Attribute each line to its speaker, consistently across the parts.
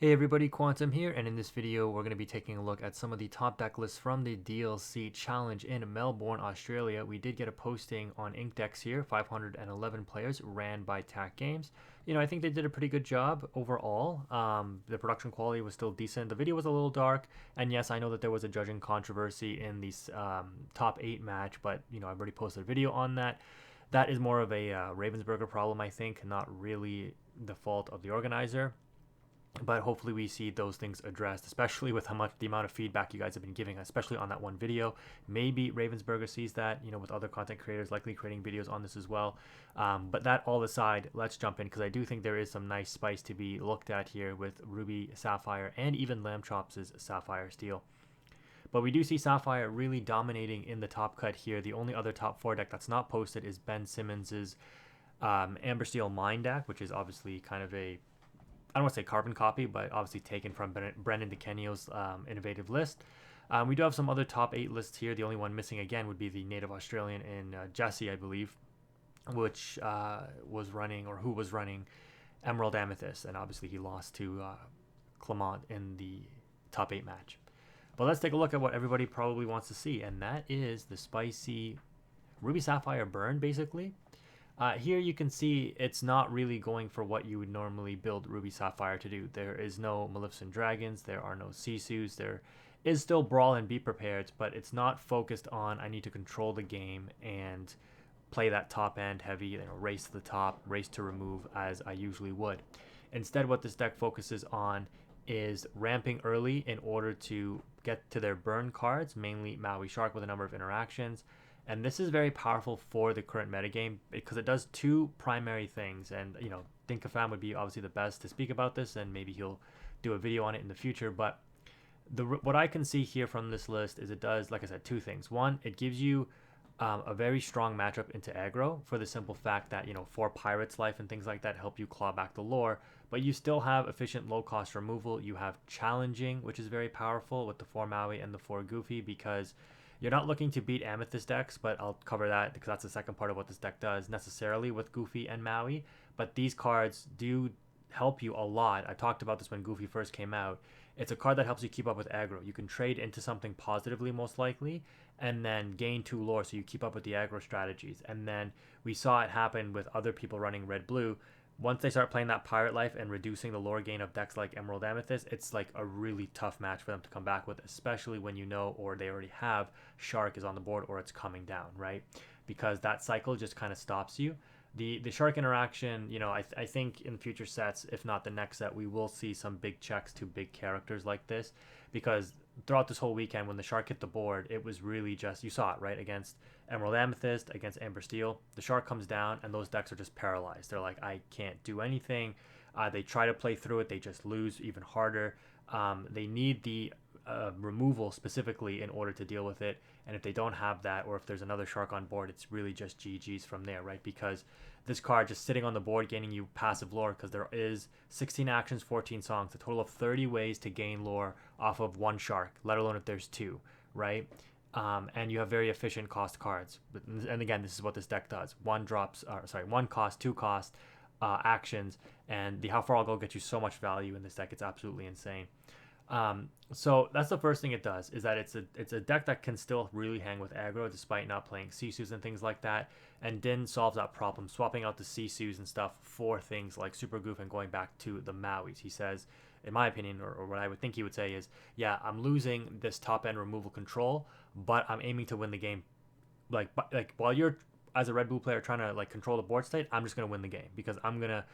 Speaker 1: Hey everybody, Quantum here, and in this video we're going to be taking a look at some of the top deck lists from the DLC Challenge in Melbourne, Australia. We did get a posting on Inkdex here, 511 players, ran by TAC Games. I think they did a pretty good job overall. The production quality was still decent. The video was a little dark, and yes, I know that there was a judging controversy in the top 8 match, but I've already posted a video on that. That is more of a Ravensburger problem, I think, not really the fault of the organizer, but hopefully we see those things addressed, especially with the amount of feedback you guys have been giving, especially on that one video. Maybe Ravensburger sees that, with other content creators likely creating videos on this as well. But that all aside, let's jump in, because I do think there is some nice spice to be looked at here with Ruby Sapphire and even Lamb Chops' Sapphire Steel. But we do see Sapphire really dominating in the top cut here. The only other top 4 deck that's not posted is Ben Simmons's Amber Steel Mine deck, which is obviously kind of I don't want to say carbon copy, but obviously taken from Brendan DeCanio's innovative list. We do have some other top 8 lists here. The only one missing again would be the native Australian in Jesse, I believe, which was running Emerald Amethyst, and obviously he lost to Clement in the top 8 match. But let's take a look at what everybody probably wants to see, and that is the spicy Ruby Sapphire burn, basically. Here you can see it's not really going for what you would normally build Ruby Sapphire to do. There is no Maleficent Dragons, there are no Sisus, there is still Brawl and Be Prepared, but it's not focused on I need to control the game and play that top end heavy, race to the top, race to remove as I usually would. Instead, what this deck focuses on is ramping early in order to get to their burn cards, mainly Maui Shark with a number of interactions. And this is very powerful for the current metagame because it does 2 primary things. And, Dinkafam would be obviously the best to speak about this, and maybe he'll do a video on it in the future. But what I can see here from this list is it does, like I said, 2 things. One, it gives you a very strong matchup into aggro for the simple fact that, 4 Pirates Life and things like that help you claw back the lore. But you still have efficient low-cost removal. You have challenging, which is very powerful with the 4 Maui and the 4 Goofy, because you're not looking to beat Amethyst decks, but I'll cover that because that's the second part of what this deck does necessarily with Goofy and Maui. But these cards do help you a lot. I talked about this when Goofy first came out. It's a card that helps you keep up with aggro. You can trade into something positively, most likely, and then gain 2 lore so you keep up with the aggro strategies. And then we saw it happen with other people running red-blue. Once they start playing that Pirate Life and reducing the lore gain of decks like Emerald Amethyst, it's like a really tough match for them to come back with, especially when or they already have Shark is on the board or it's coming down, right? Because that cycle just kind of stops you. The Shark interaction, I think in future sets, if not the next set, we will see some big checks to big characters like this, because throughout this whole weekend when the Shark hit the board, it was really just, you saw it, right? Against Emerald Amethyst, against Amber Steel, the Shark comes down and those decks are just paralyzed. They're like, I can't do anything. They try to play through it, they just lose even harder. They need the removal specifically in order to deal with it, and if they don't have that, or if there's another Shark on board, it's really just GG's from there, right? Because this card just sitting on the board gaining you passive lore, because there is 16 actions, 14 songs, a total of 30 ways to gain lore off of 1 Shark, let alone if there's 2, right? And you have very efficient cost cards. And again, this is what this deck does: 1 cost, 2 cost actions, and the How Far I'll Go gets you so much value in this deck. It's absolutely insane. So that's the first thing it does, is that it's a deck that can still really hang with aggro despite not playing Sisus and things like that. And Dinh solves that problem, swapping out the Sisus and stuff for things like Super Goof and going back to the Mauis. He says, in my opinion, or what I would think he would say is, yeah, I'm losing this top end removal control, but I'm aiming to win the game. Like while you're, as a Red Blue player, trying to control the board state, I'm just gonna win the game because I'm gonna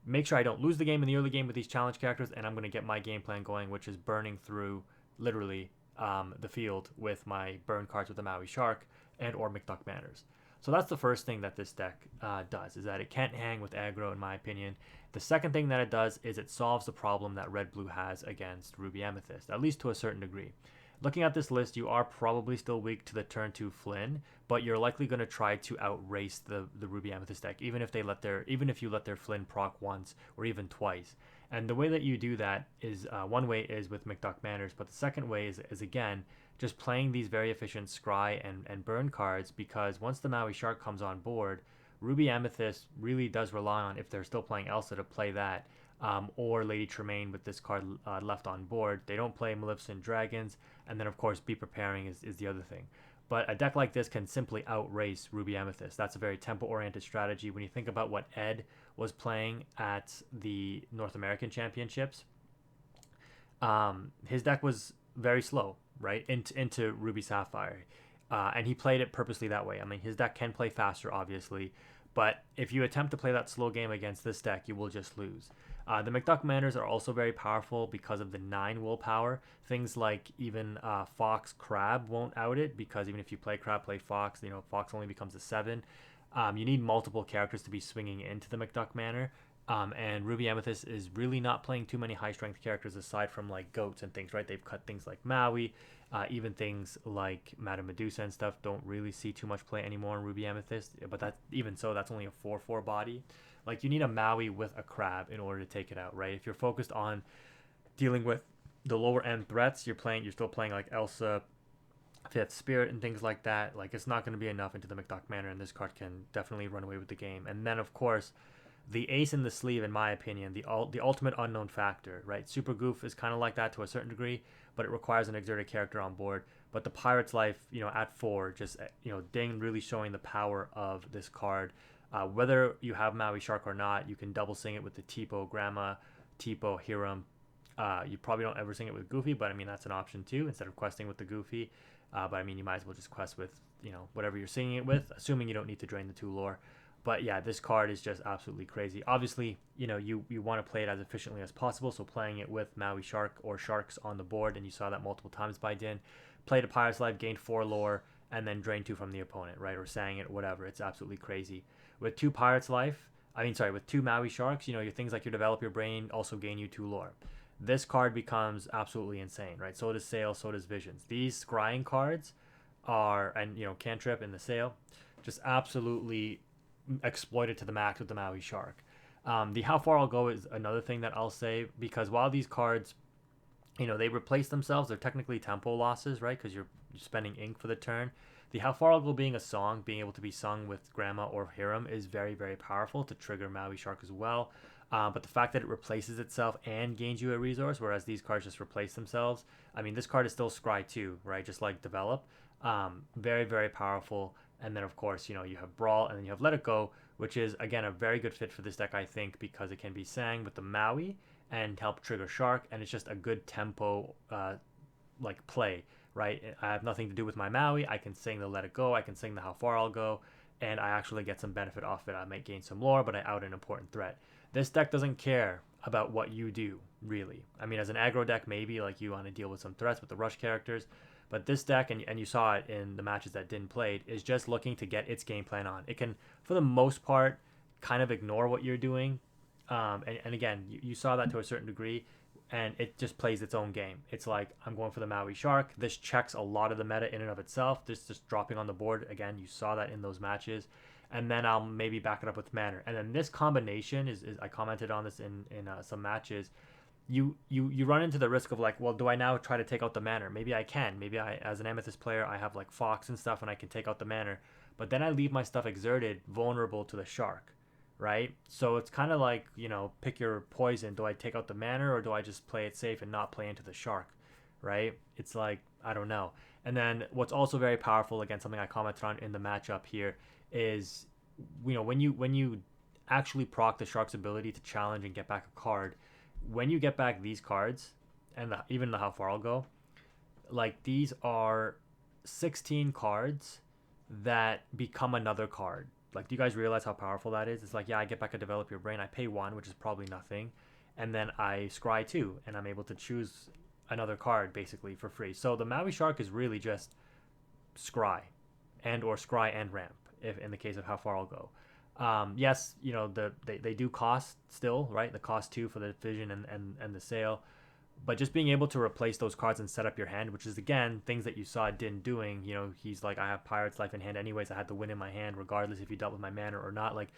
Speaker 1: make sure I don't lose the game in the early game with these challenge characters, and I'm going to get my game plan going, which is burning through, literally, the field with my burn cards with the Maui Shark and or McDuck Banners. So that's the first thing that this deck does, is that it can't hang with aggro, in my opinion. The second thing that it does is it solves the problem that Red-Blue has against Ruby Amethyst, at least to a certain degree. Looking at this list, you are probably still weak to the turn 2 Flynn, but you're likely going to try to outrace the Ruby Amethyst deck, even if you let their Flynn proc once or even twice. And the way that you do that is, one way is with McDuck Manners, but the second way is again just playing these very efficient scry and burn cards, because once the Maui Shark comes on board, Ruby Amethyst really does rely on, if they're still playing Elsa, to play that or Lady Tremaine with this card left on board. They don't play Maleficent Dragons, and then of course Be Preparing is the other thing. But a deck like this can simply outrace Ruby Amethyst. That's a very tempo-oriented strategy. When you think about what Ed was playing at the North American Championships, his deck was very slow, right, into Ruby Sapphire. And he played it purposely that way. I mean, his deck can play faster, obviously, but if you attempt to play that slow game against this deck, you will just lose. The McDuck Manors are also very powerful because of the 9 willpower. Things like even Fox Crab won't out it, because even if you play Crab, play Fox, Fox only becomes a 7. You need multiple characters to be swinging into the McDuck Manor. And Ruby Amethyst is really not playing too many high strength characters aside from like goats and things, right? They've cut things like Maui, even things like Madame Medusa and stuff don't really see too much play anymore in Ruby Amethyst. But that, even so, that's only a 4/4 body. Like, you need a Maui with a crab in order to take it out, right? If you're focused on dealing with the lower end threats, you're still playing like Elsa, Fifth Spirit, and things like that. Like, it's not going to be enough into the McDuck Manor, and this card can definitely run away with the game. And then, of course, the ace in the sleeve, in my opinion, the ultimate unknown factor, right? Super Goof is kind of like that to a certain degree, but it requires an exerted character on board. But the Pirate's Life, at 4, just, Ding really showing the power of this card. Whether you have Maui Shark or not, you can double sing it with the Tipo, Grandma, Tipo, Hiram. You probably don't ever sing it with Goofy, but I mean, that's an option too, instead of questing with the Goofy. But I mean, you might as well just quest with, whatever you're singing it with, assuming you don't need to drain the 2 lore. But yeah, this card is just absolutely crazy. Obviously, you want to play it as efficiently as possible, so playing it with Maui Shark or Sharks on the board, and you saw that multiple times by Din. Played a Pirate's Life, gained 4 lore, and then drain 2 from the opponent, right? Or sang it, whatever. It's absolutely crazy. With 2 with 2 Maui Sharks, your things like your Develop Your Brain also gain you 2 lore. This card becomes absolutely insane, right? So does Sail, so does Visions. These scrying cards are, and Cantrip in the Sail, just absolutely exploited to the max with the Maui Shark. The How Far I'll Go is another thing that I'll say, because while these cards, they replace themselves, they're technically tempo losses, right? Because you're spending ink for the turn. The How Far I'll Go being a song, being able to be sung with Grandma or Hiram, is very, very powerful to trigger Maui Shark as well. But the fact that it replaces itself and gains you a resource, whereas these cards just replace themselves. I mean, this card is still Scry 2, right? Just like Develop. Very, very powerful. And then, of course, you have Brawl, and then you have Let It Go, which is, again, a very good fit for this deck, I think, because it can be sang with the Maui and help trigger Shark, and it's just a good tempo, play, right? I have nothing to do with my Maui. I can sing the Let It Go. I can sing the How Far I'll Go, and I actually get some benefit off it. I might gain some lore, but I out an important threat. This deck doesn't care about what you do, really. I mean, as an aggro deck, maybe, like, you want to deal with some threats with the rush characters, but this deck, and you saw it in the matches that Din played, is just looking to get its game plan on. It can, for the most part, kind of ignore what you're doing. And again, you saw that to a certain degree, and it just plays its own game. It's like, I'm going for the Maui Shark. This checks a lot of the meta in and of itself. This just dropping on the board. Again, you saw that in those matches. And then I'll maybe back it up with Manor. And then this combination is I commented on this in some matches. You run into the risk of like, well, do I now try to take out the Manor? Maybe I can. Maybe I, as an Amethyst player, I have like Fox and stuff, and I can take out the Manor. But then I leave my stuff exerted, vulnerable to the Shark, right? So it's kind of like, pick your poison. Do I take out the Manor, or do I just play it safe and not play into the Shark, right? It's like, I don't know. And then what's also very powerful, again, something I commented on in the matchup here, is, when you actually proc the Shark's ability to challenge and get back a card, when you get back these cards, and even the How Far I'll Go, like, these are 16 cards that become another card. Like, do you guys realize how powerful that is? It's like, yeah, I get back a Develop Your Brain, I pay 1, which is probably nothing, and then I scry 2, and I'm able to choose another card basically for free. So the Maui Shark is really just scry and ramp, if in the case of How Far I'll Go. Yes, they do cost still, right? The cost 2 for the Vision and the Sail. But just being able to replace those cards and set up your hand, which is, again, things that you saw Din doing. He's like, I have Pirate's Life in hand anyways. I had to win in my hand regardless if you dealt with my mana or not. Like,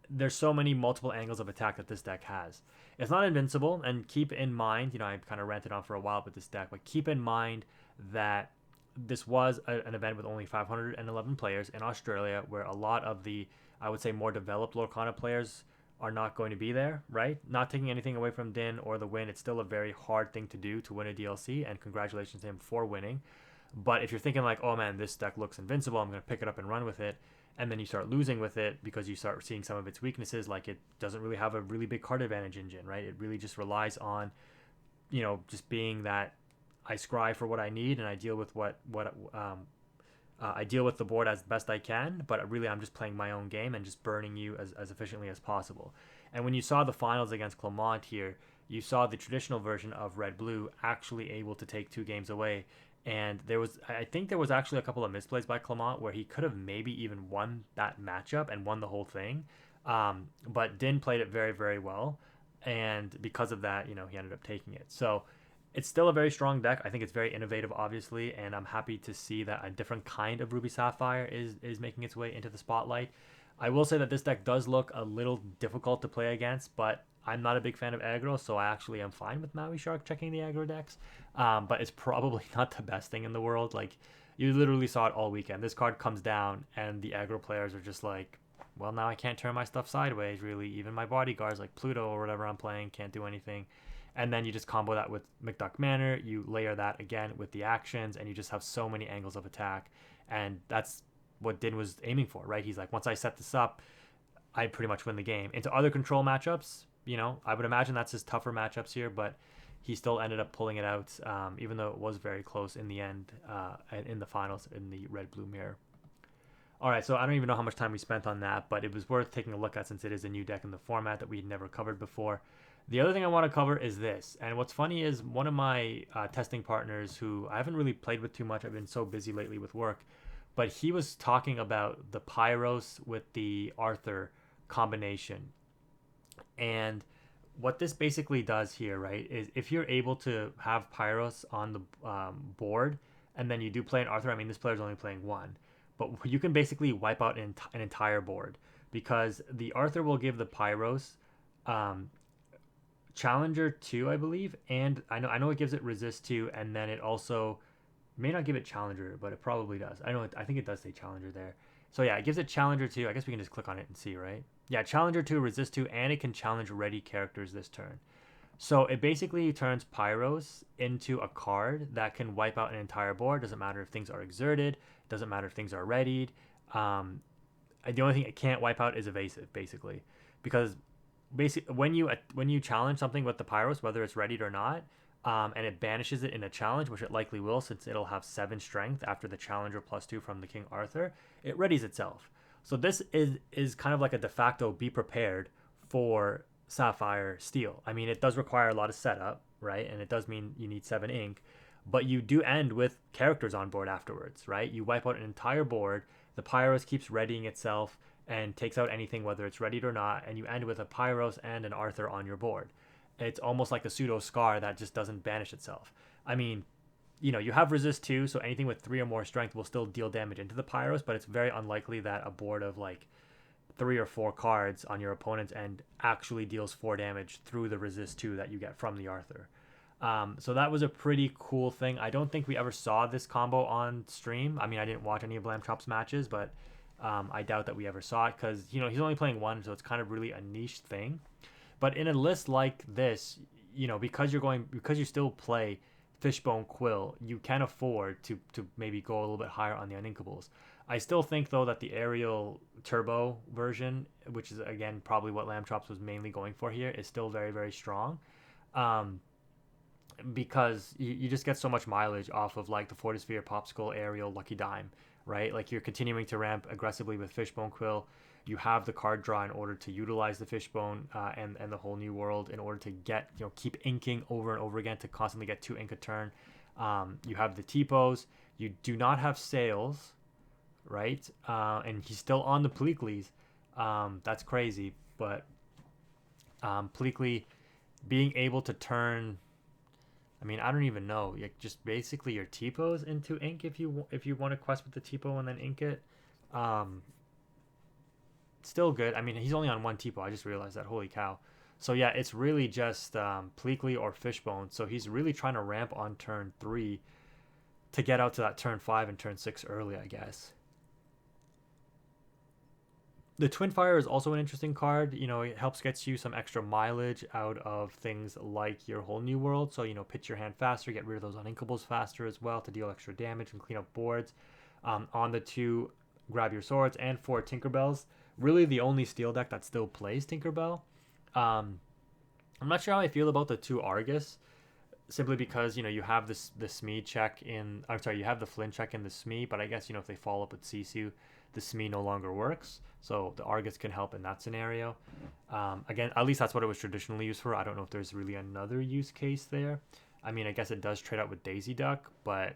Speaker 1: there's so many multiple angles of attack that this deck has. It's not invincible, and keep in mind, I kind of ranted on for a while with this deck, but keep in mind that this was an event with only 511 players in Australia, where a lot of the, I would say, more developed Lorcana players are not going to be there, right? Not taking anything away from Din or the win, it's still a very hard thing to do to win a DLC, and congratulations to him for winning. But if you're thinking like, oh man, this deck looks invincible, I'm going to pick it up and run with it, and then you start losing with it because you start seeing some of its weaknesses, like it doesn't really have a really big card advantage engine, right? It really just relies on, just being that I scry for what I need and I deal with I deal with the board as best I can, but really I'm just playing my own game and just burning you as efficiently as possible. And when you saw the finals against Clement here, you saw the traditional version of Red Blue actually able to take 2 games away. And I think there was actually a couple of misplays by Clement where he could have maybe even won that matchup and won the whole thing. But Din played it very, very well. And because of that, he ended up taking it. So it's still a very strong deck. I think it's very innovative, obviously, and I'm happy to see that a different kind of Ruby Sapphire is making its way into the spotlight. I will say that this deck does look a little difficult to play against, but I'm not a big fan of aggro, so I actually am fine with Maui Shark checking the aggro decks. But it's probably not the best thing in the world. Like, you literally saw it all weekend. This card comes down, and the aggro players are just like, well, now I can't turn my stuff sideways, really. Even my bodyguards, like Pluto or whatever I'm playing, can't do anything. And then you just combo that with McDuck Manor, you layer that again with the actions, and you just have so many angles of attack. And that's what Din was aiming for, right? He's like, once I set this up, I pretty much win the game. Into other control matchups, I would imagine that's his tougher matchups here, but he still ended up pulling it out, even though it was very close in the end, in the finals in the Red-Blue mirror. All right, so I don't even know how much time we spent on that, but it was worth taking a look at since it is a new deck in the format that we had never covered before. The other thing I want to cover is this, and what's funny is one of my testing partners who I haven't really played with too much, I've been so busy lately with work, but he was talking about the Pyros with the Arthur combination. And what this basically does here, right, is if you're able to have Pyros on the board, and then you do play an Arthur, I mean, this player's only playing 1, but you can basically wipe out an entire board, because the Arthur will give the Pyros Challenger 2, I believe, and I know it gives it Resist 2, and then it also may not give it Challenger, but it probably does. I think it does say Challenger there. So yeah, it gives it Challenger 2. I guess we can just click on it and see, right? Yeah, Challenger 2, Resist 2, and it can challenge ready characters this turn. So it basically turns Pyros into a card that can wipe out an entire board. Doesn't matter if things are exerted. Doesn't matter if things are readied. The only thing it can't wipe out is evasive, basically, because basically when you challenge something with the Pyros, whether it's readied or not, and it banishes it in a challenge, which it likely will since it'll have 7 strength after the Challenger +2 from the King Arthur, it readies itself. So this is kind of like a de facto be prepared for Sapphire Steel. I mean, it does require a lot of setup, right? And it does mean you need 7 ink, but you do end with characters on board afterwards, right? You wipe out an entire board, the Pyros keeps readying itself and takes out anything, whether it's readied or not, and you end with a Pyros and an Arthur on your board. It's almost like a pseudo Scar that just doesn't banish itself. I mean, you have Resist 2, so anything with 3 or more strength will still deal damage into the Pyros, but it's very unlikely that a board of like 3 or 4 cards on your opponent's end actually deals 4 damage through the Resist 2 that you get from the Arthur. So that was a pretty cool thing. I don't think we ever saw this combo on stream. I mean, I didn't watch any of Lamb Chop's matches, but I doubt that we ever saw it because, he's only playing 1, so it's kind of really a niche thing. But in a list like this, because you still play Fishbone Quill, you can afford to maybe go a little bit higher on the uninkables. I still think, though, that the Aerial Turbo version, which is, again, probably what Lamb Chops was mainly going for here, is still very, very strong. Because you just get so much mileage off of, like, the Fortisphere, Popsicle, Aerial, Lucky Dime, right? Like, you're continuing to ramp aggressively with Fishbone Quill. You have the card draw in order to utilize the Fishbone and the whole new world in order to get, keep inking over and over again to constantly get 2 ink a turn. You have the T-Pose. You do not have Sails, right? And he's still on the Pleakleys. That's crazy. But Pleakley being able to turn, I mean, I don't even know. Like, just basically your T-Pose into ink if you want to quest with the T-Pose and then ink it. Still good. I mean, he's only on 1 T-Pose. I just realized that. Holy cow. So yeah, it's really just Pleakley or Fishbone. So he's really trying to ramp on turn 3 to get out to that turn 5 and turn 6 early, I guess. The Twin Fire is also an interesting card. You know, it helps gets you some extra mileage out of things like your whole new world. So, you know, pitch your hand faster, get rid of those uninkables faster as well to deal extra damage and clean up boards. On the 2, grab your swords, and 4 Tinkerbells. Really the only steel deck that still plays Tinkerbell. Um, I'm not sure how I feel about the 2 Argus, simply because, you know, you have the Smee check in, I'm sorry, you have the Flynn check in the Smee, but I guess, you know, if they follow up with Sisu, the Smee no longer works. So the Argus can help in that scenario. Again, at least that's what it was traditionally used for. I don't know if there's really another use case there. I mean, I guess it does trade out with Daisy Duck, but,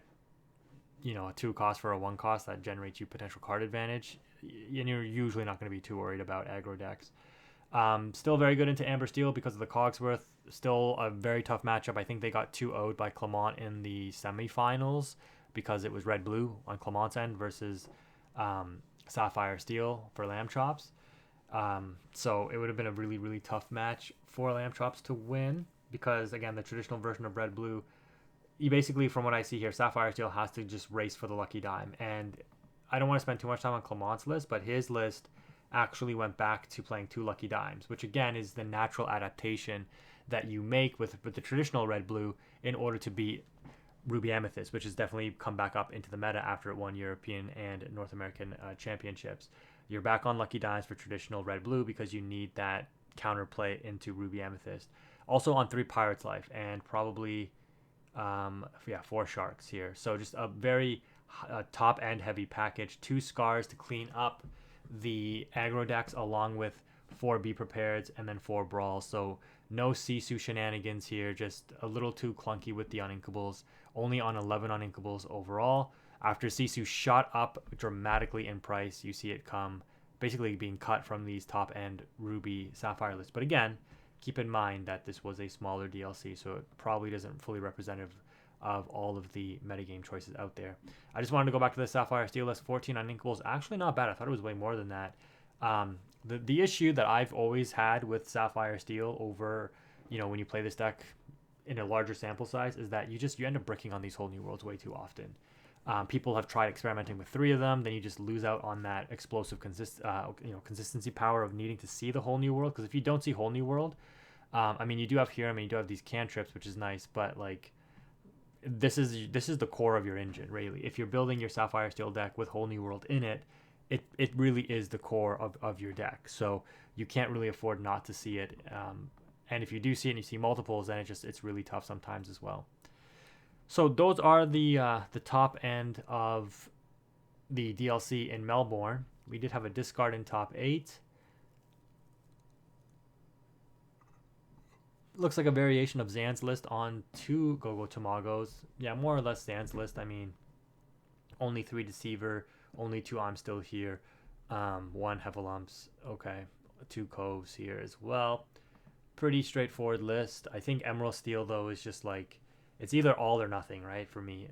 Speaker 1: you know, a 2 cost for a 1 cost that generates you potential card advantage, and you're usually not going to be too worried about aggro decks. Still very good into Amber Steel because of the Cogsworth. Still a very tough matchup. I think they got 2-0'd by Clement in the semifinals because it was red-blue on Clement's end versus Sapphire Steel for Lamb Chops. So it would have been a really, really tough match for Lamb Chops to win because, again, the traditional version of red-blue, you basically, from what I see here, Sapphire Steel has to just race for the lucky dime. And I don't want to spend too much time on Clement's list, but his list actually went back to playing 2 lucky dimes, which again is the natural adaptation that you make with the traditional red-blue in order to beat Ruby Amethyst, which has definitely come back up into the meta after it won European and North American championships. You're back on lucky dimes for traditional red-blue because you need that counterplay into Ruby Amethyst. Also on 3 Pirate's Life and probably 4 Sharks here. So just a very top end heavy package. 2 Scars to clean up the aggro decks along with 4 Be Prepareds and then 4 Brawls. So no Sisu shenanigans here, just a little too clunky with the uninkables. Only on 11 uninkables overall. After Sisu shot up dramatically in price, you see it come basically being cut from these top end Ruby Sapphire lists. But again, keep in mind that this was a smaller DLC, so it probably isn't fully representative of all of the metagame choices out there. I just wanted to go back to the Sapphire Steel list. 14 uninkables, actually not bad. I thought it was way more than that. The issue that I've always had with Sapphire Steel over, you know, when you play this deck in a larger sample size is that you end up bricking on these whole new worlds way too often. People have tried experimenting with 3 of them, then you just lose out on that explosive consistency power of needing to see the whole new world. Because if you don't see whole new world, I mean, you do have here, I mean, you do have these cantrips, which is nice, but like, this is the core of your engine, really. If you're building your Sapphire Steel deck with whole new world in it, it really is the core of your deck. So you can't really afford not to see it. And if you do see it and you see multiples, then it's really tough sometimes as well. So those are the top end of the DLC in Melbourne. We did have a discard in top 8. Looks like a variation of Zan's list on 2 Go-Go Tamagos. Yeah, more or less Zan's list. I mean, only 3 Deceiver, only 2 I'm Still Here, 1 Heffalumps, okay, 2 Coves here as well. Pretty straightforward list. I think Emerald Steel, though, is just like, it's either all or nothing, right, for me.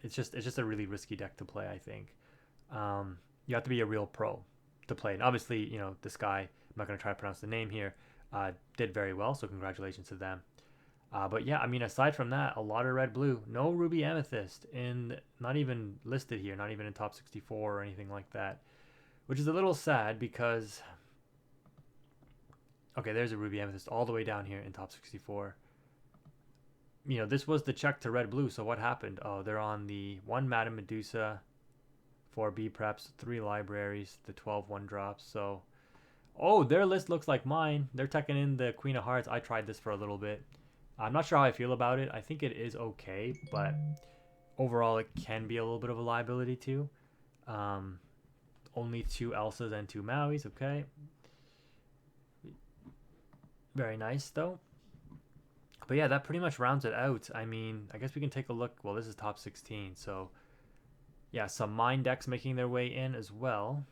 Speaker 1: It's just a really risky deck to play, I think. You have to be a real pro to play. And obviously, you know, this guy, I'm not going to try to pronounce the name here, did very well, so congratulations to them. But yeah, I mean, aside from that, a lot of red-blue. No Ruby Amethyst, not even listed here, not even in top 64 or anything like that. Which is a little sad because... Okay, there's a Ruby Amethyst all the way down here in top 64. You know, this was the check to red-blue, so what happened? Oh, they're on the 1 Madame Medusa, 4 B Preps, 3 Libraries, the 12 1-drops, so... Oh, their list looks like mine. They're teching in the Queen of Hearts. I tried this for a little bit. I'm not sure how I feel about it. I think it is okay, but overall it can be a little bit of a liability too. Only 2 Elsas and 2 Mauis, okay. Very nice though. But yeah, that pretty much rounds it out. I mean, I guess we can take a look. Well, this is top 16, so yeah, some mine decks making their way in as well.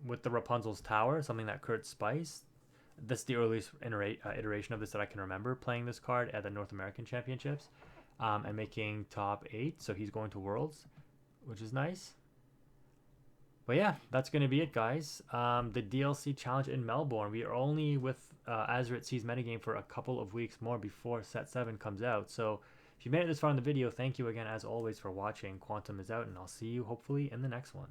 Speaker 1: With the Rapunzel's Tower, something that Kurt Spice. This is the earliest iteration of this that I can remember playing this card at the North American Championships and making top 8. So he's going to Worlds, which is nice. But yeah, that's going to be it, guys. The DLC challenge in Melbourne. We are only with Azeroth Seas metagame for a couple of weeks more before Set 7 comes out. So if you made it this far in the video, thank you again, as always, for watching. Quantum is out, and I'll see you hopefully in the next one.